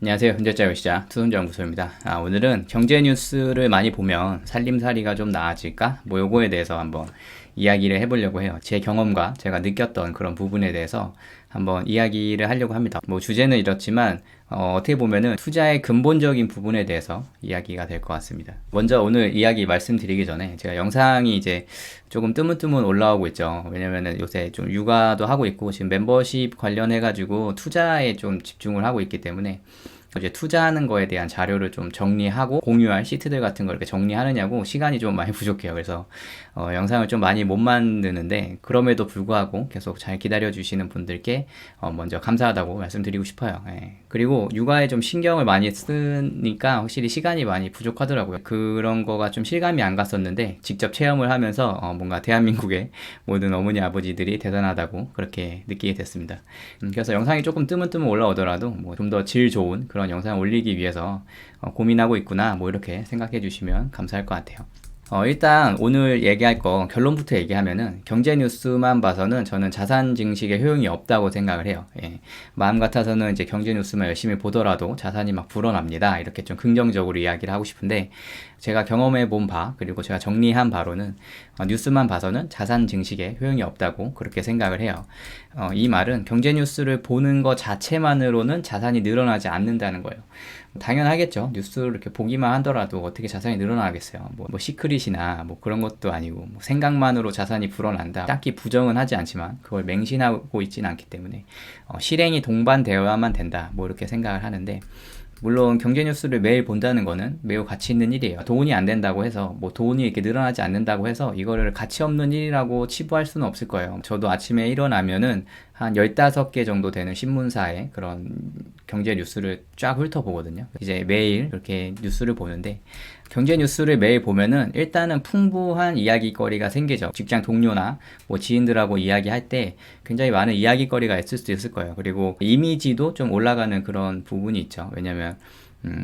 안녕하세요. 현재자유시장 투손자연구소입니다. 오늘은 경제 뉴스를 많이 보면 살림살이가 좀 나아질까? 뭐 요거에 대해서 한번 이야기를 해보려고 해요. 제 경험과 제가 느꼈던 그런 부분에 대해서 한번 이야기를 하려고 합니다. 뭐 주제는 이렇지만 어떻게 보면은 투자의 근본적인 부분에 대해서 이야기가 될 것 같습니다. 먼저 오늘 이야기 말씀드리기 전에 제가 영상이 이제 조금 뜨문뜨문 올라오고 있죠. 왜냐면은 요새 좀 육아도 하고 있고 지금 멤버십 관련해가지고 투자에 좀 집중을 하고 있기 때문에 이제 투자하는 거에 대한 자료를 좀 정리하고 공유할 시트들 같은 걸 이렇게 정리하느냐고 시간이 좀 많이 부족해요. 그래서 영상을 좀 많이 못 만드는데 그럼에도 불구하고 계속 잘 기다려 주시는 분들께 먼저 감사하다고 말씀드리고 싶어요. 예. 그리고 육아에 좀 신경을 많이 쓰니까 확실히 시간이 많이 부족하더라고요. 그런 거가 좀 실감이 안 갔었는데 직접 체험을 하면서 뭔가 대한민국의 모든 어머니 아버지들이 대단하다고 그렇게 느끼게 됐습니다. 그래서 영상이 조금 뜨문뜨문 올라오더라도 뭐 좀 더 질 좋은 그런 영상을 올리기 위해서 고민하고 있구나 뭐 이렇게 생각해 주시면 감사할 것 같아요. 일단 오늘 얘기할 거 결론부터 얘기하면은 경제 뉴스만 봐서는 저는 자산 증식에 효용이 없다고 생각을 해요. 예. 마음 같아서는 이제 경제 뉴스만 열심히 보더라도 자산이 막 불어납니다. 이렇게 좀 긍정적으로 이야기를 하고 싶은데 제가 경험해 본 바 그리고 제가 정리한 바로는 뉴스만 봐서는 자산 증식에 효용이 없다고 그렇게 생각을 해요. 이 말은 경제 뉴스를 보는 것 자체만으로는 자산이 늘어나지 않는다는 거예요. 당연하겠죠. 뉴스를 이렇게 보기만 하더라도 어떻게 자산이 늘어나겠어요. 뭐 시크릿이나 뭐 그런 것도 아니고 뭐 생각만으로 자산이 불어난다. 딱히 부정은 하지 않지만 그걸 맹신하고 있지는 않기 때문에 실행이 동반되어야만 된다. 뭐 이렇게 생각을 하는데 물론 경제 뉴스를 매일 본다는 거는 매우 가치 있는 일이에요. 돈이 안 된다고 해서 뭐 돈이 이렇게 늘어나지 않는다고 해서 이거를 가치 없는 일이라고 치부할 수는 없을 거예요. 저도 아침에 일어나면은 한 15개 정도 되는 신문사의 그런 경제 뉴스를 쫙 훑어보거든요. 이제 매일 그렇게 뉴스를 보는데 경제 뉴스를 매일 보면은 일단은 풍부한 이야기거리가 생기죠. 직장 동료나 뭐 지인들하고 이야기할 때 굉장히 많은 이야기거리가 있을 수도 있을 거예요. 그리고 이미지도 좀 올라가는 그런 부분이 있죠. 왜냐면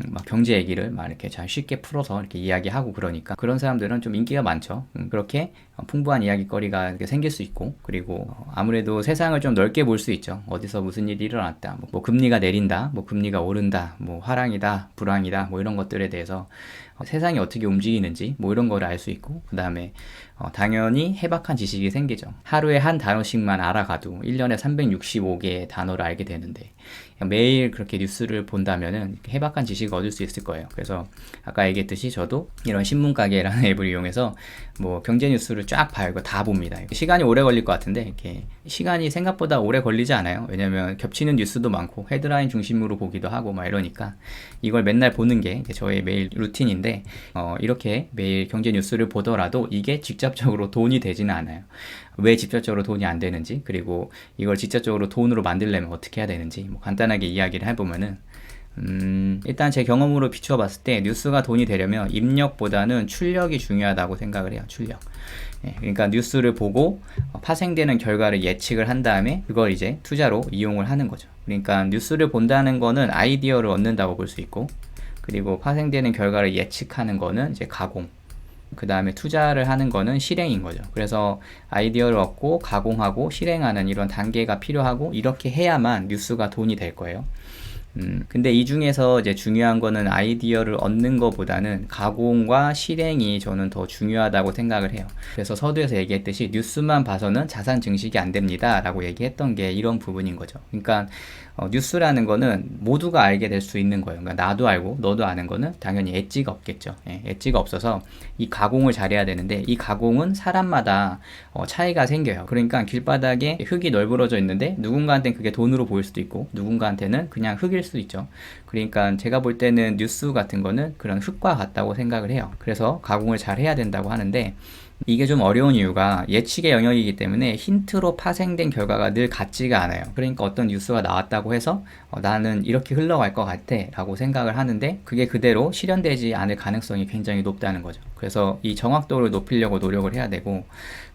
막 경제 얘기를 막 이렇게 잘 쉽게 풀어서 이렇게 이야기하고 그러니까 그런 사람들은 좀 인기가 많죠. 그렇게 풍부한 이야기거리가 이렇게 생길 수 있고 그리고 아무래도 세상을 좀 넓게 볼 수 있죠. 어디서 무슨 일이 일어났다, 뭐 금리가 내린다, 뭐 금리가 오른다, 뭐 화랑이다, 불황이다, 뭐 이런 것들에 대해서 세상이 어떻게 움직이는지 뭐 이런 거를 알 수 있고 그 다음에 당연히 해박한 지식이 생기죠. 하루에 한 단어씩만 알아가도 1년에 365개의 단어를 알게 되는데 매일 그렇게 뉴스를 본다면은 해박한 지식을 얻을 수 있을 거예요. 그래서 아까 얘기했듯이 저도 이런 신문가게라는 앱을 이용해서 뭐 경제 뉴스를 쫙 봐요. 이거 다 봅니다. 시간이 오래 걸릴 것 같은데 이렇게 시간이 생각보다 오래 걸리지 않아요. 왜냐면 겹치는 뉴스도 많고 헤드라인 중심으로 보기도 하고 막 이러니까 이걸 맨날 보는 게 저의 매일 루틴인데 이렇게 매일 경제 뉴스를 보더라도 이게 직접적으로 돈이 되지는 않아요. 왜 직접적으로 돈이 안 되는지 그리고 이걸 직접적으로 돈으로 만들려면 어떻게 해야 되는지 뭐 간단하게 이야기를 해보면은 일단 제 경험으로 비추어 봤을 때 뉴스가 돈이 되려면 입력보다는 출력이 중요하다고 생각을 해요. 출력. 예, 그러니까 뉴스를 보고 파생되는 결과를 예측을 한 다음에 그걸 이제 투자로 이용을 하는 거죠. 그러니까 뉴스를 본다는 거는 아이디어를 얻는다고 볼 수 있고 그리고 파생되는 결과를 예측하는 거는 이제 가공 그 다음에 투자를 하는 거는 실행인 거죠. 그래서 아이디어를 얻고 가공하고 실행하는 이런 단계가 필요하고 이렇게 해야만 뉴스가 돈이 될 거예요. 근데 이 중에서 이제 중요한 거는 아이디어를 얻는 것보다는 가공과 실행이 저는 더 중요하다고 생각을 해요. 그래서 서두에서 얘기했듯이 뉴스만 봐서는 자산 증식이 안 됩니다 라고 얘기했던 게 이런 부분인 거죠. 그러니까 뉴스라는 거는 모두가 알게 될 수 있는 거예요. 그러니까 나도 알고 너도 아는 거는 당연히 엣지가 없겠죠. 예, 엣지가 없어서 이 가공을 잘해야 되는데 이 가공은 사람마다 차이가 생겨요. 그러니까 길바닥에 흙이 널브러져 있는데 누군가한테는 그게 돈으로 보일 수도 있고 누군가한테는 그냥 흙일 수도 있죠. 그러니까 제가 볼 때는 뉴스 같은 거는 그런 흙과 같다고 생각을 해요. 그래서 가공을 잘 해야 된다고 하는데 이게 좀 어려운 이유가 예측의 영역이기 때문에 힌트로 파생된 결과가 늘 같지가 않아요. 그러니까 어떤 뉴스가 나왔다고 해서 나는 이렇게 흘러갈 것 같아 라고 생각을 하는데 그게 그대로 실현되지 않을 가능성이 굉장히 높다는 거죠. 그래서 이 정확도를 높이려고 노력을 해야 되고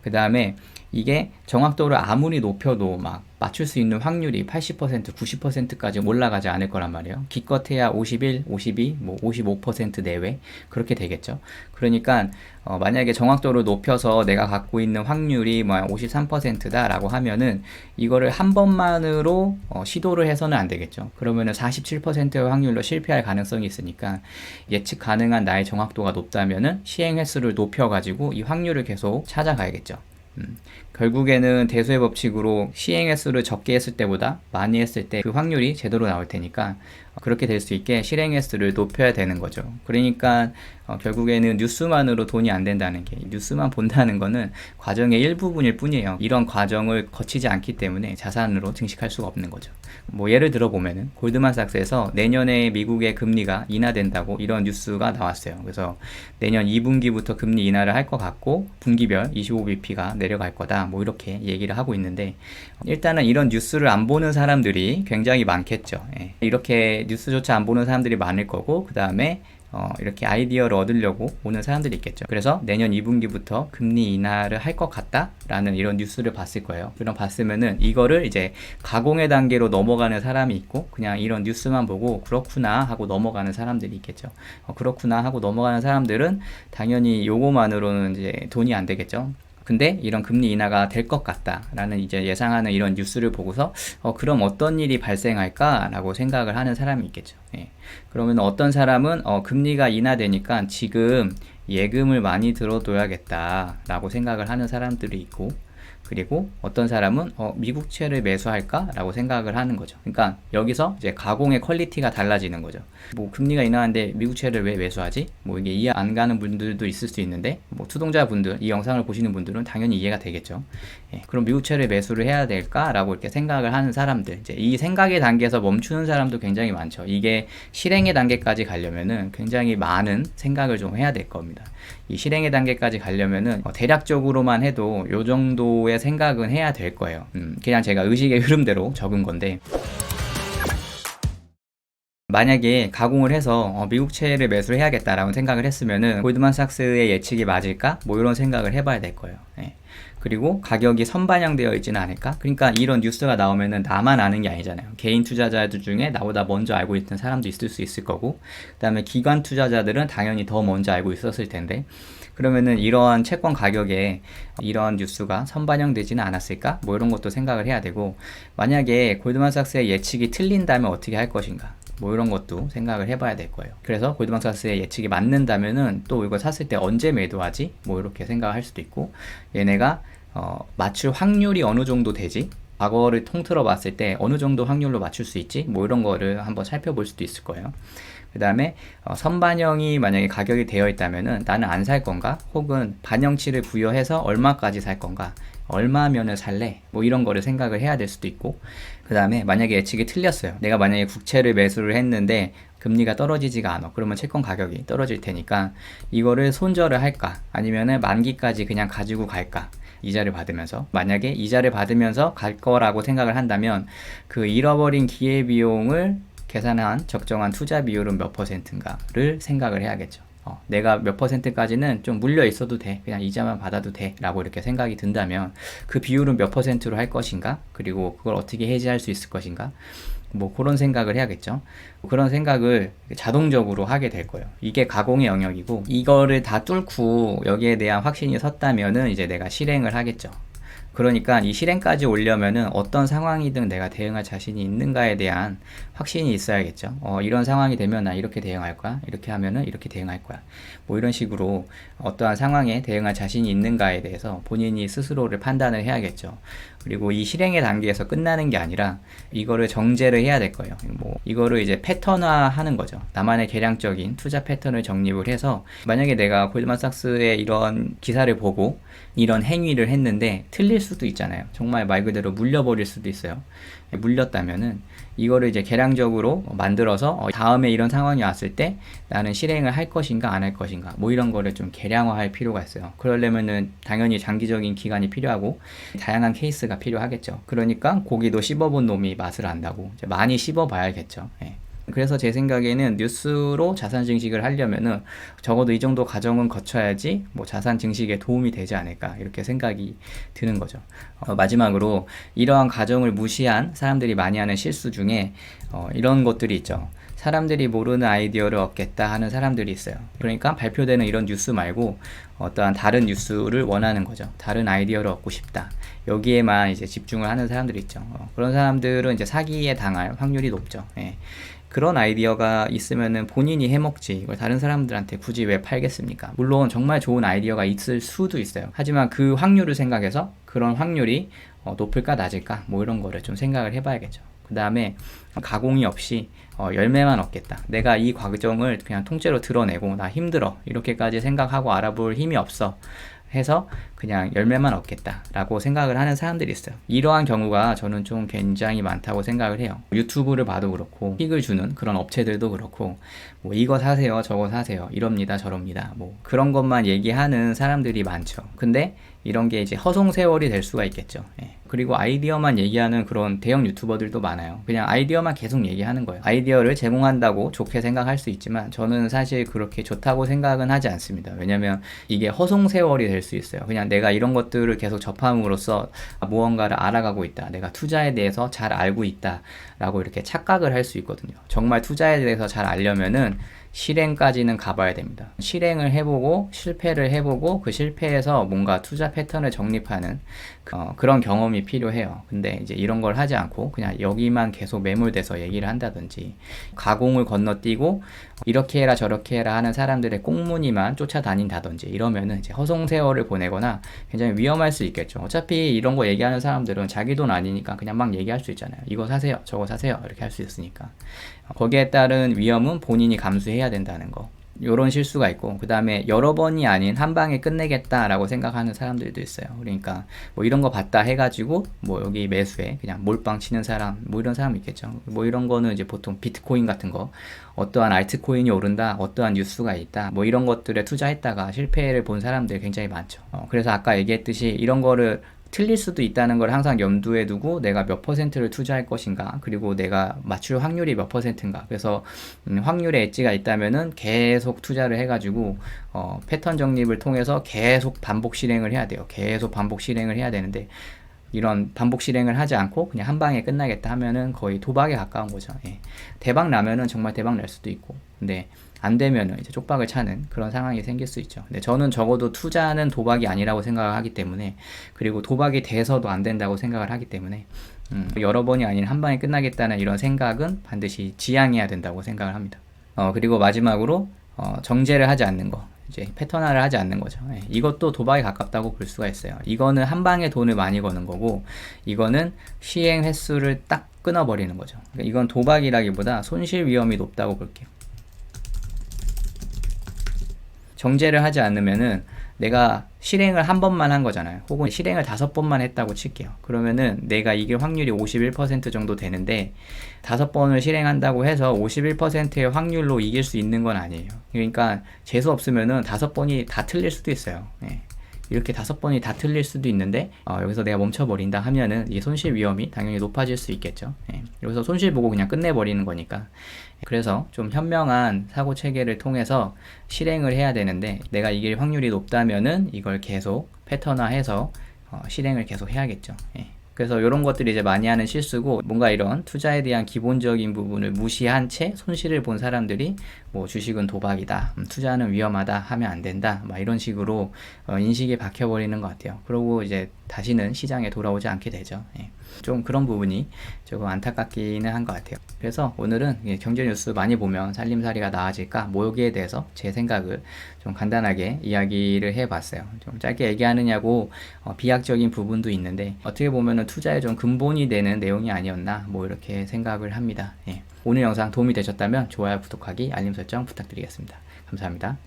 그 다음에 이게 정확도를 아무리 높여도 막 맞출 수 있는 확률이 80%, 90%까지 올라가지 않을 거란 말이에요. 기껏해야 51, 52, 뭐 55% 내외 그렇게 되겠죠. 그러니까 만약에 정확도를 높여서 내가 갖고 있는 확률이 뭐 53%다라고 하면은 이거를 한 번만으로 시도를 해서는 안 되겠죠. 그러면은 47%의 확률로 실패할 가능성이 있으니까 예측 가능한 나의 정확도가 높다면은 시행 횟수를 높여가지고 이 확률을 계속 찾아가야겠죠. 결국에는 대수의 법칙으로 시행 횟수를 적게 했을 때보다 많이 했을 때 그 확률이 제대로 나올 테니까 그렇게 될 수 있게 실행 횟수를 높여야 되는 거죠. 그러니까 결국에는 뉴스만으로 돈이 안 된다는 게, 뉴스만 본다는 거는 과정의 일부분일 뿐이에요. 이런 과정을 거치지 않기 때문에 자산으로 증식할 수가 없는 거죠. 뭐 예를 들어 보면은 골드만삭스에서 내년에 미국의 금리가 인하된다고 이런 뉴스가 나왔어요. 그래서 내년 2분기부터 금리 인하를 할 것 같고 분기별 25bp가 내려갈 거다, 뭐 이렇게 얘기를 하고 있는데, 일단은 이런 뉴스를 안 보는 사람들이 굉장히 많겠죠. 예. 이렇게 뉴스조차 안 보는 사람들이 많을 거고, 그 다음에 이렇게 아이디어를 얻으려고 오는 사람들이 있겠죠. 그래서 내년 2분기부터 금리 인하를 할 것 같다 라는 이런 뉴스를 봤을 거예요. 그럼 봤으면은 이거를 이제 가공의 단계로 넘어가는 사람이 있고, 그냥 이런 뉴스만 보고 그렇구나 하고 넘어가는 사람들이 있겠죠. 그렇구나 하고 넘어가는 사람들은 당연히 요거만으로는 이제 돈이 안 되겠죠. 근데 이런 금리 인하가 될 것 같다라는 이제 예상하는 이런 뉴스를 보고서 그럼 어떤 일이 발생할까라고 생각을 하는 사람이 있겠죠. 예. 그러면 어떤 사람은 금리가 인하되니까 지금 예금을 많이 들어둬야겠다라고 생각을 하는 사람들이 있고, 그리고 어떤 사람은 미국채를 매수할까? 라고 생각을 하는 거죠. 그러니까 여기서 이제 가공의 퀄리티가 달라지는 거죠. 뭐 금리가 인하한데 미국채를 왜 매수하지? 뭐 이게 이해 안 가는 분들도 있을 수 있는데, 뭐 투동자분들, 이 영상을 보시는 분들은 당연히 이해가 되겠죠. 예, 그럼 미국채를 매수를 해야 될까? 라고 이렇게 생각을 하는 사람들, 이제 이 생각의 단계에서 멈추는 사람도 굉장히 많죠. 이게 실행의 단계까지 가려면은 굉장히 많은 생각을 좀 해야 될 겁니다. 이 실행의 단계까지 가려면은 대략적으로만 해도 요 정도의 생각은 해야 될 거예요. 그냥 제가 의식의 흐름대로 적은 건데, 만약에 가공을 해서 미국채를 매수를 해야겠다라고 생각을 했으면은 골드만삭스의 예측이 맞을까? 뭐 이런 생각을 해봐야 될 거예요. 예. 그리고 가격이 선반영되어 있지는 않을까? 그러니까 이런 뉴스가 나오면은 나만 아는 게 아니잖아요. 개인 투자자들 중에 나보다 먼저 알고 있는 사람도 있을 수 있을 거고, 그 다음에 기관 투자자들은 당연히 더 먼저 알고 있었을 텐데, 그러면은 이러한 채권 가격에 이런 뉴스가 선반영되지는 않았을까? 뭐 이런 것도 생각을 해야 되고, 만약에 골드만삭스의 예측이 틀린다면 어떻게 할 것인가? 뭐 이런 것도 생각을 해봐야 될 거예요. 그래서 골드만삭스의 예측이 맞는다면은 또 이거 샀을 때 언제 매도하지? 뭐 이렇게 생각할 수도 있고, 얘네가 맞출 확률이 어느 정도 되지? 과거를 통틀어 봤을 때 어느 정도 확률로 맞출 수 있지? 뭐 이런 거를 한번 살펴볼 수도 있을 거예요. 그 다음에 선반영이 만약에 가격이 되어 있다면은 나는 안 살 건가? 혹은 반영치를 부여해서 얼마까지 살 건가? 얼마면은 살래? 뭐 이런 거를 생각을 해야 될 수도 있고, 그 다음에 만약에 예측이 틀렸어요. 내가 만약에 국채를 매수를 했는데 금리가 떨어지지가 않아. 그러면 채권 가격이 떨어질 테니까 이거를 손절을 할까? 아니면은 만기까지 그냥 가지고 갈까? 이자를 받으면서, 만약에 이자를 받으면서 갈 거라고 생각을 한다면 그 잃어버린 기회비용을 계산한 적정한 투자 비율은 몇 %인가를 생각을 해야겠죠. 내가 몇 %까지는 좀 물려 있어도 돼, 그냥 이자만 받아도 돼 라고 이렇게 생각이 든다면 그 비율은 몇 %로 할 것인가, 그리고 그걸 어떻게 해지할 수 있을 것인가, 뭐 그런 생각을 해야겠죠. 그런 생각을 자동적으로 하게 될 거예요. 이게 가공의 영역이고, 이거를 다 뚫고 여기에 대한 확신이 섰다면은 이제 내가 실행을 하겠죠. 그러니까 이 실행까지 오려면은 어떤 상황이든 내가 대응할 자신이 있는가에 대한 확신이 있어야겠죠. 이런 상황이 되면 나 이렇게 대응할 거야. 이렇게 하면은 이렇게 대응할 거야. 뭐 이런 식으로 어떠한 상황에 대응할 자신이 있는가에 대해서 본인이 스스로를 판단을 해야겠죠. 그리고 이 실행의 단계에서 끝나는 게 아니라 이거를 정제를 해야 될 거예요. 뭐 이거를 이제 패턴화 하는 거죠. 나만의 개량적인 투자 패턴을 정립을 해서, 만약에 내가 골드만삭스의 이런 기사를 보고 이런 행위를 했는데 틀릴 수도 있잖아요. 정말 말 그대로 물려버릴 수도 있어요. 물렸다면은 이거를 이제 개량적으로 만들어서 다음에 이런 상황이 왔을 때 나는 실행을 할 것인가 안 할 것인가, 뭐 이런 거를 좀 개량화할 필요가 있어요. 그러려면은 당연히 장기적인 기간이 필요하고 다양한 케이스가 필요하겠죠. 그러니까 고기도 씹어본 놈이 맛을 안다고, 이제 많이 씹어봐야겠죠. 예. 그래서 제 생각에는 뉴스로 자산 증식을 하려면은 적어도 이 정도 과정은 거쳐야지 뭐 자산 증식에 도움이 되지 않을까 이렇게 생각이 드는 거죠. 마지막으로 이러한 과정을 무시한 사람들이 많이 하는 실수 중에 이런 것들이 있죠. 사람들이 모르는 아이디어를 얻겠다 하는 사람들이 있어요. 그러니까 발표되는 이런 뉴스 말고 어떠한 다른 뉴스를 원하는 거죠. 다른 아이디어를 얻고 싶다. 여기에만 이제 집중을 하는 사람들이 있죠. 그런 사람들은 이제 사기에 당할 확률이 높죠. 예. 그런 아이디어가 있으면은 본인이 해먹지 이걸 다른 사람들한테 굳이 왜 팔겠습니까? 물론 정말 좋은 아이디어가 있을 수도 있어요. 하지만 그 확률을 생각해서 그런 확률이 높을까 낮을까 뭐 이런 거를 좀 생각을 해봐야겠죠. 그 다음에 가공이 없이 열매만 얻겠다. 내가 이 과정을 그냥 통째로 드러내고 나 힘들어 이렇게까지 생각하고 알아볼 힘이 없어 해서 그냥 열매만 얻겠다라고 생각을 하는 사람들이 있어요. 이러한 경우가 저는 좀 굉장히 많다고 생각을 해요. 유튜브를 봐도 그렇고 픽을 주는 그런 업체들도 그렇고 뭐 이거 사세요 저거 사세요 이럽니다 저럽니다 뭐 그런 것만 얘기하는 사람들이 많죠. 근데 이런 게 이제 허송세월이 될 수가 있겠죠. 예. 그리고 아이디어만 얘기하는 그런 대형 유튜버들도 많아요. 그냥 아이디어만 계속 얘기하는 거예요. 아이디어를 제공한다고 좋게 생각할 수 있지만 저는 사실 그렇게 좋다고 생각은 하지 않습니다. 왜냐면 이게 허송세월이 될 수 있어요. 그냥 내가 이런 것들을 계속 접함으로써 무언가를 알아가고 있다. 내가 투자에 대해서 잘 알고 있다. 라고 이렇게 착각을 할 수 있거든요. 정말 투자에 대해서 잘 알려면은 실행까지는 가봐야 됩니다. 실행을 해보고 실패를 해보고 그 실패에서 뭔가 투자 패턴을 정립하는 그런 경험이 필요해요. 근데 이제 이런 걸 하지 않고 그냥 여기만 계속 매몰돼서 얘기를 한다든지 가공을 건너뛰고 이렇게 해라 저렇게 해라 하는 사람들의 꽁무니만 쫓아다닌다든지 이러면은 이제 허송세월을 보내거나 굉장히 위험할 수 있겠죠. 어차피 이런 거 얘기하는 사람들은 자기 돈 아니니까 그냥 막 얘기할 수 있잖아요. 이거 사세요 저거 사세요 이렇게 할 수 있으니까 거기에 따른 위험은 본인이 감수해야 된다는 거. 요런 실수가 있고 그 다음에 여러 번이 아닌 한 방에 끝내겠다라고 생각하는 사람들도 있어요. 그러니까 뭐 이런 거 봤다 해가지고 뭐 여기 매수해 그냥 몰빵 치는 사람 뭐 이런 사람 있겠죠. 뭐 이런 거는 이제 보통 비트코인 같은 거 어떠한 알트코인이 오른다 어떠한 뉴스가 있다 뭐 이런 것들에 투자했다가 실패를 본 사람들 굉장히 많죠. 그래서 아까 얘기했듯이 이런 거를 틀릴 수도 있다는 걸 항상 염두에 두고 내가 몇 퍼센트를 투자할 것인가 그리고 내가 맞출 확률이 몇 퍼센트인가 그래서 확률에 엣지가 있다면은 계속 투자를 해가지고 패턴 정립을 통해서 계속 반복 실행을 해야 돼요. 계속 반복 실행을 해야 되는데 이런 반복 실행을 하지 않고 그냥 한 방에 끝나겠다 하면은 거의 도박에 가까운 거죠. 예. 대박 나면은 정말 대박 날 수도 있고 근데 안 되면은 이제 쪽박을 차는 그런 상황이 생길 수 있죠. 근데 저는 적어도 투자는 도박이 아니라고 생각을 하기 때문에 그리고 도박이 돼서도 안 된다고 생각을 하기 때문에 여러 번이 아닌 한 방에 끝나겠다는 이런 생각은 반드시 지양해야 된다고 생각을 합니다. 그리고 마지막으로 정제를 하지 않는 거. 이제 패턴화를 하지 않는 거죠. 예, 이것도 도박에 가깝다고 볼 수가 있어요. 이거는 한 방에 돈을 많이 거는 거고 이거는 시행 횟수를 딱 끊어버리는 거죠. 그러니까 이건 도박이라기보다 손실 위험이 높다고 볼게요. 정제를 하지 않으면은 내가 실행을 한 번만 한 거잖아요. 혹은 실행을 5번만 했다고 칠게요. 그러면은 내가 이길 확률이 51% 정도 되는데 5번을 실행한다고 해서 51%의 확률로 이길 수 있는 건 아니에요. 그러니까 재수 없으면은 5번이 다 틀릴 수도 있어요. 네. 이렇게 5번이 다 틀릴 수도 있는데 여기서 내가 멈춰버린다 하면은 이 손실 위험이 당연히 높아질 수 있겠죠. 네. 여기서 손실 보고 그냥 끝내버리는 거니까. 그래서 좀 현명한 사고 체계를 통해서 실행을 해야 되는데 내가 이길 확률이 높다면은 이걸 계속 패턴화해서 실행을 계속 해야겠죠. 예. 그래서 이런 것들이 이제 많이 하는 실수고 뭔가 이런 투자에 대한 기본적인 부분을 무시한 채 손실을 본 사람들이 뭐 주식은 도박이다, 투자는 위험하다 하면 안 된다, 막 이런 식으로 인식이 박혀버리는 것 같아요. 그러고 이제 다시는 시장에 돌아오지 않게 되죠. 예. 좀 그런 부분이 조금 안타깝기는 한 것 같아요. 그래서 오늘은 경제 뉴스 많이 보면 살림살이가 나아질까? 뭐 여기에 대해서 제 생각을 좀 간단하게 이야기를 해봤어요. 좀 짧게 얘기하느냐고 비약적인 부분도 있는데 어떻게 보면은 투자에 좀 근본이 되는 내용이 아니었나 뭐 이렇게 생각을 합니다. 예. 오늘 영상 도움이 되셨다면 좋아요, 구독하기, 알림 설정 부탁드리겠습니다. 감사합니다.